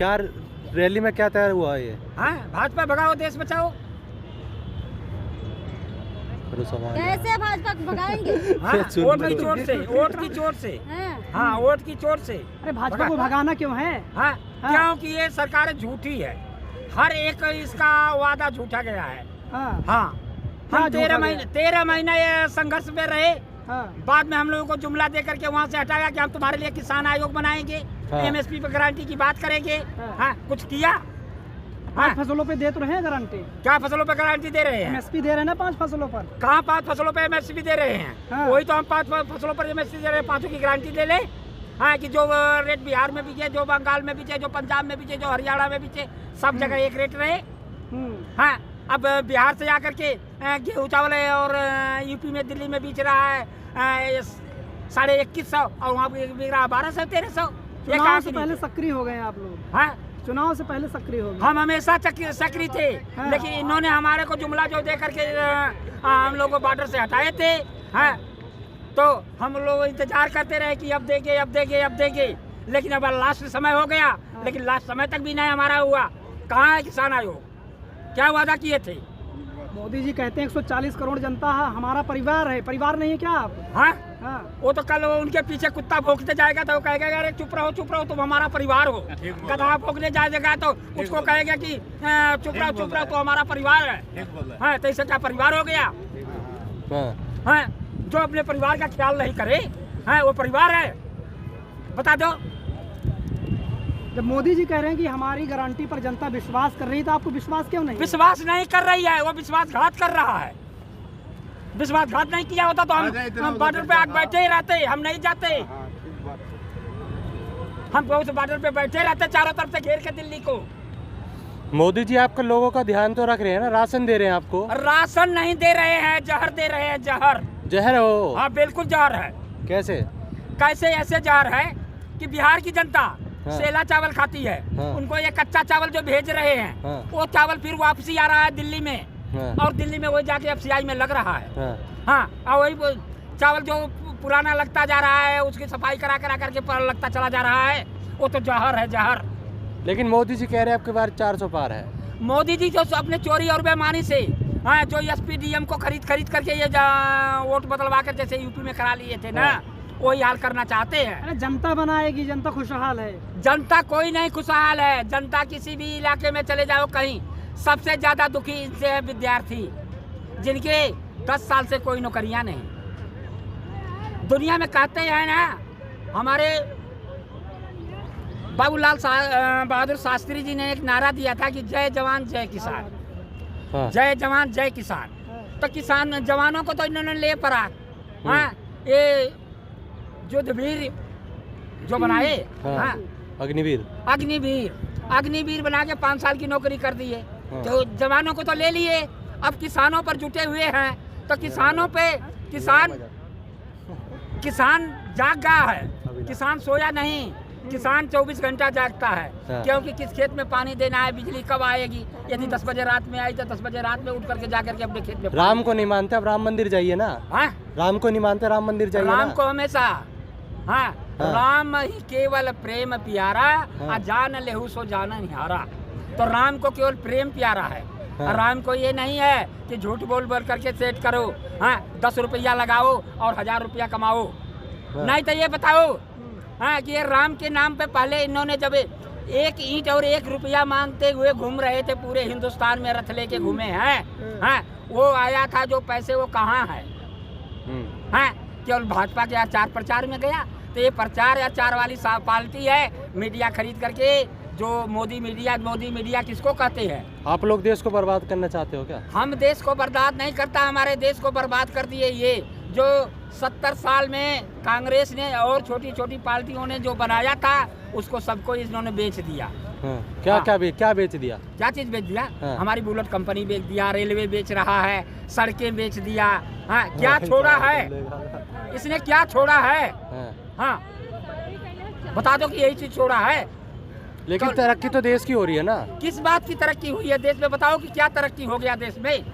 क्या रैली में क्या तैयार हुआ ये? हाँ, भाजपा भगाओ देश बचाओ। कैसे भाजपा को भगाएंगे? हाँ, वोट की चोट से, वोट की चोट से। हाँ, वोट की चोट से। अरे भाजपा को भगाना क्यों है? हाँ, क्योंकि ये सरकार झूठी है। हर एक इसका वादा झूठा गया है। हाँ, हम 13 महीने ये संघर्ष में रहे। बाद में हम लोगों को जुमला दे करके वहाँ से हटाया कि हम तुम्हारे लिए किसान आयोग बनाएंगे, एमएसपी पे गारंटी की बात करेंगे। हाँ, कुछ किया? 5 फसलों पे दे तो रहे हैं गारंटी। क्या फसलों पे गारंटी दे रहे हैं? एमएसपी दे रहे हैं ना 5 फसलों पर। कहाँ 5 फसलों पे एमएसपी दे रहे हैं? वही तो हम 5 फसलों पर एमएसपी दे रहे हैं। 5 की गारंटी ले ले। हाँ, कि जो रेट बिहार में बिके, जो बंगाल में बिके, जो पंजाब में बिके, जो हरियाणा में बिके, सब जगह एक रेट रहे। हाँ, अब बिहार से आकर के गेहूँ चावल है और यूपी में, दिल्ली में बेच रहा है 2150 और वहाँ बिक रहा 1200 1300। चुनाव से पहले सक्रिय हो गए आप लोग। हाँ, चुनाव से पहले सक्रिय हो गए। हम हमेशा सक्रिय थे। लेकिन इन्होंने हमारे को जुमला जो दे करके हम लोग को बॉर्डर से हटाए थे। हाँ, तो हम लोग इंतजार करते रहे कि अब देंगे, अब देंगे, अब देंगे। लेकिन अब लास्ट समय हो गया। लेकिन लास्ट समय तक भी नहीं हमारा हुआ। कहाँ है किसान आयोग? क्या वादा किए थे? मोदी जी कहते हैं 140 करोड़ जनता हमारा परिवार है। परिवार नहीं है क्या आप? हाँ, वो तो कल उनके पीछे कुत्ता भौंकते जाएगा तो वो कहेगा अरे चुप रहो तुम हमारा परिवार हो। गधा भौंकने जाएगा तो उसको कहेगा कि चुप रहो तो हमारा परिवार है। हाँ, तो इससे क्या परिवार हो गया? हाँ, जो अपने परिवार का ख्याल नहीं करे, हाँ, वो परिवार है? बता दो। जब मोदी जी कह रहे हैं कि हमारी गारंटी पर जनता विश्वास कर रही है तो आपको विश्वास क्यों नहीं? विश्वास नहीं कर रही है, वो विश्वासघात कर रहा है। विश्वासघात नहीं किया होता तो हम बॉर्डर पे आके बैठे ही रहते। हम नहीं जाते। हम उस बॉर्डर पे बैठे रहते चारों तरफ से घेर के दिल्ली को। मोदी जी आपका लोगों का ध्यान तो रख रहे हैं ना, राशन दे रहे हैं आपको। राशन नहीं दे रहे हैं, जहर दे रहे हैं। जहर हो? हाँ, बिल्कुल जहर है। कैसे? ऐसे जहर है कि बिहार की जनता सेला चावल खाती है। उनको ये कच्चा चावल जो भेज रहे हैं, वो चावल फिर वापसी आ रहा है दिल्ली में। और दिल्ली में वही जाके FCI में लग रहा है। हाँ, और वही चावल जो पुराना लगता जा रहा है, उसकी सफाई करा करके लगता चला जा रहा है। वो तो जहर है, जहर। लेकिन मोदी जी कह रहे हैं आपके बार 400 पार है। मोदी जी जो अपने चोरी और बेईमानी से, हाँ, जो SPDM को खरीद करके ये वोट बदलवा कर जैसे यूपी में करा लिए थे ना, वही हाल करना चाहते हैं। अरे जनता बनाएगी, जनता खुशहाल है। जनता कोई नहीं खुशहाल है। जनता किसी भी इलाके में चले जाओ कहीं, सबसे ज्यादा दुखी इनसे है विद्यार्थी, जिनके 10 साल से कोई नौकरियां नहीं। दुनिया में कहते हैं ना, हमारे बाबूलाल बहादुर शास्त्री जी ने एक नारा दिया था कि जय जवान जय किसान। जय जवान जय किसान। तो किसान जवानों को तो इन्होंने ले पड़ा। हाँ, ये युद्धवीर जो बनाए, हाँ, अग्निवीर बना के 5 साल की नौकरी कर दी है। तो जवानों को तो ले लिए, अब किसानों पर जुटे हुए हैं। तो किसानों पे किसान जाग गया है। किसान सोया नहीं, किसान 24 घंटा जागता है। क्योंकि किस खेत में पानी देना है, बिजली कब आएगी। यदि 10 बजे रात में आई तो 10 बजे रात में उठ करके जाकर के अपने खेत में। राम को नहीं मानते, अब राम मंदिर जाइए ना। हाँ, राम को नहीं मानते, राम मंदिर जाइए। राम को हमेशा, हाँ, राम ही केवल प्रेम प्यारा, जान लेहू सो जाना निहारा। तो राम को केवल प्रेम प्यारा है। राम को ये नहीं है कि झूठ बोल करके सेट करो। हाँ, 10 रुपया लगाओ और 1000 रुपया कमाओ। नहीं तो ये बताओ, हाँ, कि ये राम के नाम पे पहले इन्होंने जब 1 ईंट और 1 रुपया मांगते हुए घूम रहे थे, पूरे हिंदुस्तान में रथ लेके घूमे हैं। हाँ, वो आया था जो पैसे, वो कहाँ है? हाँ, केवल भाजपा के आचार प्रचार में गया। तो ये प्रचार आचार वाली पार्टी है। मीडिया खरीद करके जो मोदी मीडिया किसको कहते हैं? आप लोग देश को बर्बाद करना चाहते हो क्या? हम देश को बर्बाद नहीं करता, हमारे देश को बर्बाद कर दिए ये जो 70 साल में कांग्रेस ने और छोटी छोटी पार्टियों ने जो बनाया था, उसको सबको इन्होंने बेच दिया। क्या बेच दिया? क्या चीज बेच दिया? हमारी बुलेट कंपनी बेच दिया, रेलवे बेच रहा है, सड़कें बेच दिया। हाँ, क्या छोड़ा है इसने? क्या छोड़ा है? हाँ, बता दो कि यही चीज छोड़ा है। लेकिन तरक्की तो देश की हो रही है ना। किस बात की तरक्की हुई है देश में? बताओ कि क्या तरक्की हो गया देश में?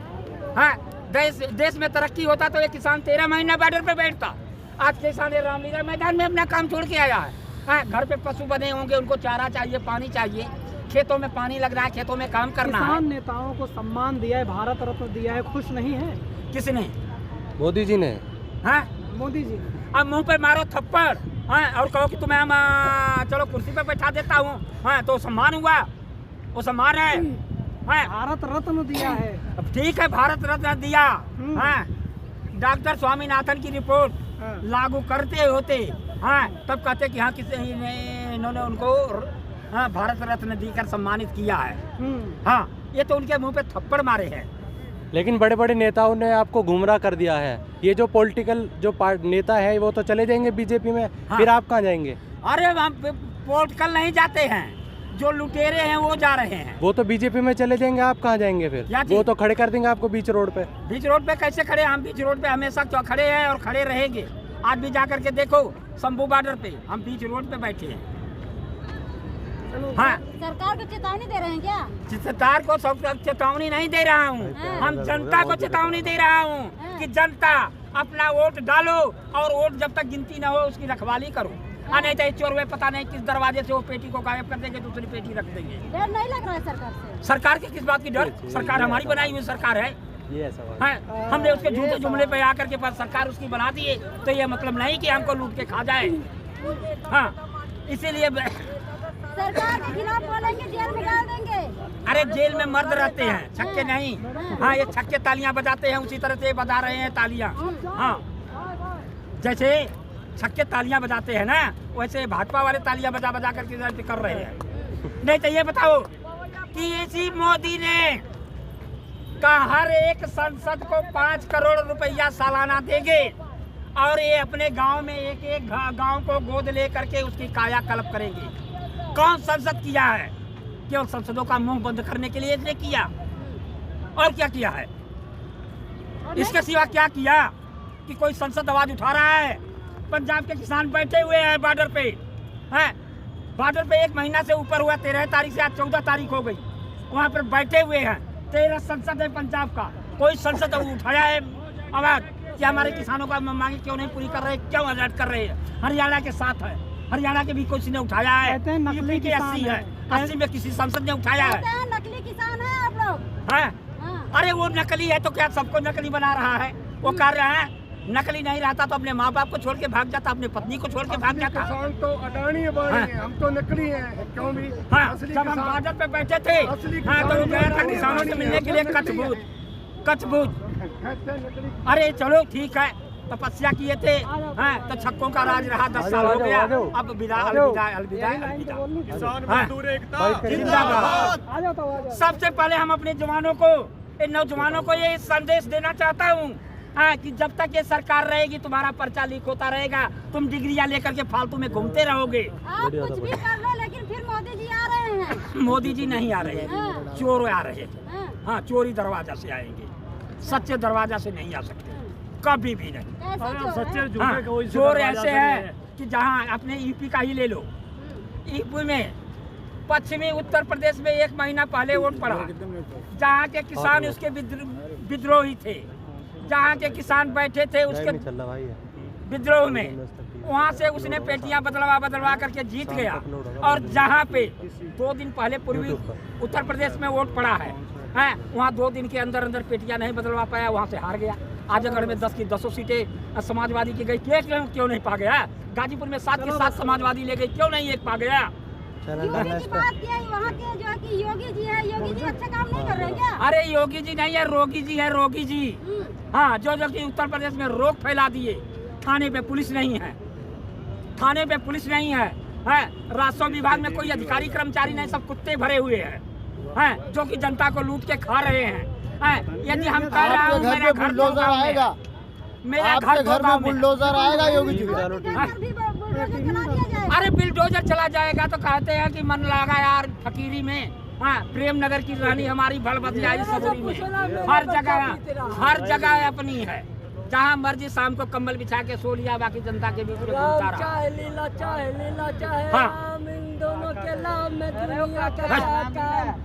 हाँ, देश में तरक्की होता तो ये किसान 13 महीने बॉर्डर पे बैठता। आज किसान रामलीला मैदान में अपना काम छोड़ के आया है। हाँ, घर पे पशु बने होंगे, उनको चारा चाहिए, पानी चाहिए, खेतों में पानी लग रहा है, खेतों में काम करना है। किसान नेताओं को सम्मान दिया है, भारत रत्न दिया है, खुश नहीं है किसने? मोदी जी ने। हाँ, मोदी जी? अब मुंह पे मारो थप्पड़, हाँ, और कहो कि तुम्हें हम चलो कुर्सी पे बैठा देता हूँ, हाँ, तो सम्मान हुआ, वो सम्मान है। हाँ, भारत रत्न दिया है। अब ठीक है, भारत रत्न दिया, हाँ, डॉक्टर स्वामीनाथन की रिपोर्ट लागू करते होते, हाँ, तब कहते कि हाँ किसी ने इन्होंने उनको हाँ भारत रत्न देकर सम्मानित किया है। हाँ, ये तो उनके मुंह पे थप्पड़ मारे हैं। लेकिन बड़े बड़े नेताओं ने आपको गुमराह कर दिया है। ये जो पॉलिटिकल जो नेता है वो तो चले जाएंगे बीजेपी में, हाँ। फिर आप कहाँ जाएंगे? अरे हम पॉलिटिकल नहीं जाते हैं, जो लुटेरे हैं वो जा रहे हैं। वो तो बीजेपी में चले जाएंगे, आप कहाँ जाएंगे फिर? वो तो खड़े कर देंगे आपको बीच रोड पे। बीच रोड पे कैसे खड़े? हम बीच रोड पे हमेशा खड़े हैं और खड़े रहेंगे। आज भी जा करके देखो शंभू बॉर्डर पे हम बीच रोड पे बैठे हैं। हाँ, सरकार को चेतावनी दे रहे हैं क्या? सरकार को चेतावनी नहीं दे रहा हूँ, हम जनता को चेतावनी दे रहा हूँ कि जनता अपना वोट डालो और वोट जब तक गिनती न हो उसकी रखवाली करो। नहीं तो चोर वे पता नहीं किस दरवाजे से वो पेटी को गायब कर देंगे, दूसरी पेटी रख देंगे। डर नहीं लग रहा है सरकार से? सरकार की किस बात की डर? सरकार हमारी बनाई हुई सरकार है। हमने उसके झूठे जुमले पे आकर के पास सरकार उसकी बना दिए, तो ये मतलब नहीं कि हमको लूट के खा जाए। हाँ, इसीलिए सरकार के खिलाफ बोलेंगे, जेल में डाल देंगे। अरे जेल में मर्द रहते हैं, छक्के नहीं। हाँ, ये छक्के तालियां बजाते हैं, उसी तरह से बजा रहे हैं तालियां। हाँ, जैसे छक्के तालियां बजाते हैं ना, वैसे भाजपा वाले तालियां बजा बजा करके कर रहे हैं। नहीं तो ये बताओ कि इसी मोदी ने का हर एक सांसद को 5 करोड़ रुपया सालाना देंगे और ये अपने गांव में एक एक गांव को गोद ले करके उसकी कायाकल्प करेंगे। कौन संसद किया है? केवल संसदों का मुंह बंद करने के लिए इसने किया, और क्या किया है? इसके सिवा क्या किया कि कोई संसद आवाज उठा रहा है? पंजाब के किसान बैठे हुए हैं बॉर्डर पे, हैं बॉर्डर पे 1 महीना से ऊपर हुआ, 13 तारीख से आज 14 तारीख हो गई, वहाँ पर बैठे हुए हैं। 13 संसद है पंजाब का, कोई संसद उठाया है आवाज कि हमारे किसानों का मांगे क्यों नहीं पूरी कर रहे, क्यों अलर्ट कर रहे हैं? हरियाणा के साथ है, हरियाणा के भी किसी ने उठाया है, यूपी के 80 है, 80 में किसी संसद ने उठाया है। नकली किसान है आप लोग। हाँ, अरे वो नकली है तो क्या सबको नकली बना रहा है? वो कर रहा है, नकली नहीं रहता तो अपने माँ बाप को छोड़ के भाग जाता, अपनी पत्नी को छोड़ के भाग जाता। किसान तो अडानी है, हम तो नकली हैं, क्यों भी? हाँ, जब हम बॉर्डर पे बैठे थे, हाँ, तो वो गया था किसानों से मिलने के लिए कच्छ-बूझ। अरे चलो ठीक है, तपस्या किए थे, हाँ, तो छक्कों का राज रहा 10 साल हो गया, अब अलविदा। जिंदाबाद। सबसे पहले हम अपने जवानों को, इन नौजवानों को ये संदेश देना चाहता हूँ, हाँ, कि जब तक ये सरकार रहेगी तुम्हारा पर्चा लीक होता रहेगा, तुम डिग्रियां लेकर के फालतू में घूमते रहोगे। आप कुछ भी कर लो, लेकिन फिर मोदी जी आ रहे हैं। मोदी जी नहीं आ रहे हैं, चोर आ रहे हैं। हाँ, चोरी दरवाजा से आएंगे, सच्चे दरवाजा से नहीं आ सकते, कभी भी नहीं। हाँ, चोर ऐसे है कि जहाँ अपने यूपी का ही ले लो, यूपी में पश्चिमी उत्तर प्रदेश में 1 महीना पहले वोट पड़ा, जहाँ के किसान उसके विद्रोही थे, जहाँ के किसान बैठे थे उसके विद्रोह में, वहाँ से उसने पेटियां बदलवा करके जीत गया। और जहाँ पे 2 दिन पहले पूर्वी उत्तर प्रदेश में वोट पड़ा है, वहाँ 2 दिन के अंदर पेटियां नहीं बदलवा पाया, वहाँ से हार गया। आजमगढ़ में 10 की 10 सीटें समाजवादी की गई, क्यों नहीं पा गया? गाजीपुर में 7 की 7 समाजवादी ले गई, क्यों नहीं एक पा गया? योगी की बात किया, वहाँ के जो है कि योगी जी है, योगी जी अच्छा काम नहीं कर रहे क्या? अरे योगी जी नहीं है, रोगी जी है, रोगी जी। हाँ, जो कि उत्तर प्रदेश में रोग फैला दिए, थाने पे पुलिस नहीं है, थाने पे पुलिस नहीं है, राजस्व विभाग में कोई अधिकारी कर्मचारी नहीं, सब कुत्ते भरे हुए हैं, जो कि जनता को लूट के खा रहे हैं। यदि हम कह रहे हैं मेरा घर बुलडोजर आएगा, मेरा घर में बुलडोजर आएगा योगी जी, अरे बुलडोजर चला जाएगा तो कहते हैं कि मन लगा यार फकीरी में। हाँ, प्रेम नगर की रानी हमारी भड़ बदलाई सबरी में, हर जगह अपनी है, जहाँ मर्जी शाम को कंबल बिछा के सो लिया, बाकी जनता के बीच में घूमता रहा। हाँ, दोनों के लाभ में दुनिया का